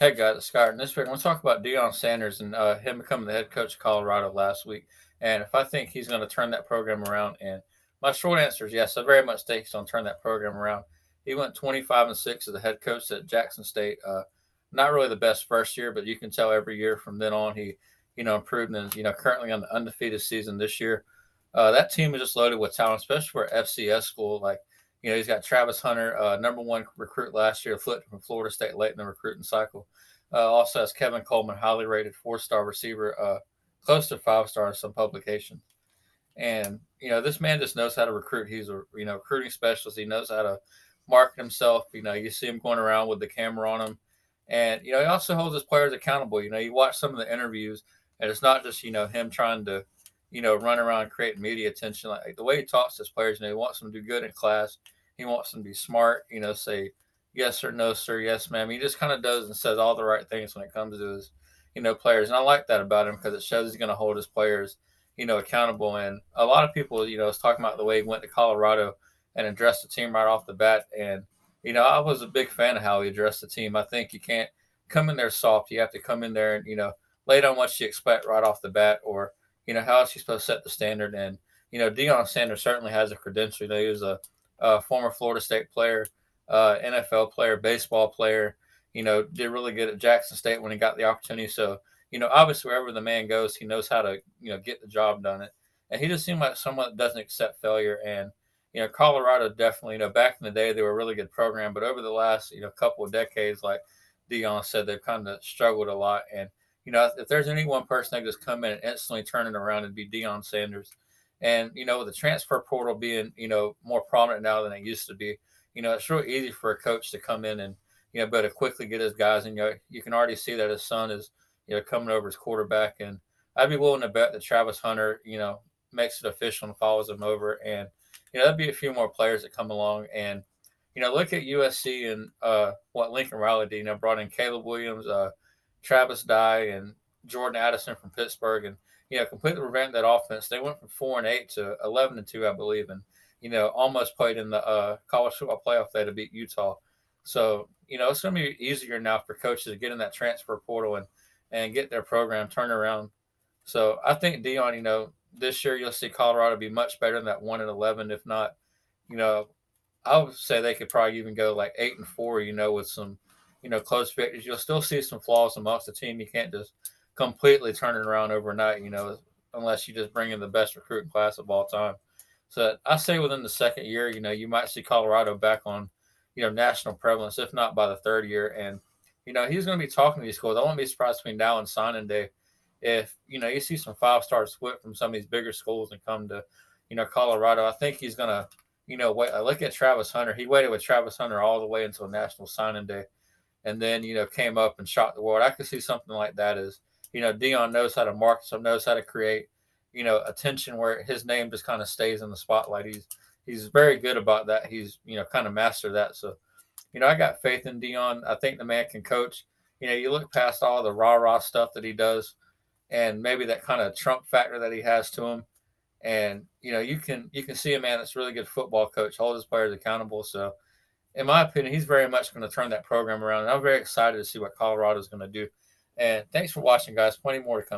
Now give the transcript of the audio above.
Hey guys, it's Scott. In this week, I want to talk about Deion Sanders and him becoming the head coach of Colorado last week, and if I think he's going to turn that program around. And my short answer is yes. I very much think he's going to turn that program around. He went 25-6 as the head coach at Jackson State. Not really the best first year, but you can tell every year from then on he, improved and currently on the undefeated season this year. That team is just loaded with talent, especially for an FCS school. Like he's got Travis Hunter, number one recruit last year, flipped from Florida State late in the recruiting cycle. Also has Kevin Coleman, highly rated four-star receiver, close to five-star in some publications. And this man just knows how to recruit. He's a recruiting specialist. He knows how to market himself. You see him going around with the camera on him, and he also holds his players accountable. You watch some of the interviews, and it's not just him trying to run around and create media attention. Like the way he talks to his players, he wants them to do good in class. He wants them to be smart. Say yes or no, sir, yes, ma'am. He just kind of does and says all the right things when it comes to his players, and I like that about him because it shows he's going to hold his players accountable. And a lot of people, is talking about the way he went to Colorado and addressed the team right off the bat. And, I was a big fan of how he addressed the team. I think you can't come in there soft. You have to come in there and, lay down what you expect right off the bat, or, how else you supposed to set the standard. And, Deion Sanders certainly has a credential. He was a former Florida State player, NFL player, baseball player, did really good at Jackson State when he got the opportunity. So, obviously wherever the man goes, he knows how to, get the job done. And he just seemed like someone that doesn't accept failure. And, Colorado definitely, back in the day, they were a really good program, but over the last, couple of decades, like Deion said, they've kind of struggled a lot. And, if there's any one person that can just come in and instantly turn it around, it'd be Deion Sanders. And, with the transfer portal being, more prominent now than it used to be, it's real easy for a coach to come in and, but to quickly get his guys. And, you can already see that his son is, coming over as quarterback. And I'd be willing to bet that Travis Hunter, makes it official and follows him over. And, that'd be a few more players that come along. And, look at USC and what Lincoln Riley did, brought in Caleb Williams, Travis Dye, and Jordan Addison from Pittsburgh. And, completely revamped that offense. They went from 4-8 to 11-2, I believe. And, almost played in the college football playoff there to beat Utah. So, it's going to be easier now for coaches to get in that transfer portal and get their program turned around. So I think Deion, this year you'll see Colorado be much better than that 1-11. If not, you know, I would say they could probably even go like 8-4, with some, close victories. You'll still see some flaws amongst the team. You can't just completely turn it around overnight, unless you just bring in the best recruiting class of all time. So I say within the second year, you might see Colorado back on, national prevalence, if not by the third year. And, he's going to be talking to these schools. I won't be surprised between now and signing day if, you see some five-star split from some of these bigger schools and come to, Colorado. I think he's going to, wait. Look at Travis Hunter. He waited with Travis Hunter all the way until national signing day and then, came up and shot the world. I could see something like that as, Deion knows how to market, so knows how to create, attention where his name just kind of stays in the spotlight. He's very good about that. He's, kind of mastered that. So, I got faith in Deion. I think the man can coach. You look past all the rah-rah stuff that he does and maybe that kind of Trump factor that he has to him. And, you can see a man that's a really good football coach, hold his players accountable. So, in my opinion, he's very much going to turn that program around. And I'm very excited to see what Colorado is going to do. And thanks for watching, guys. Plenty more to come.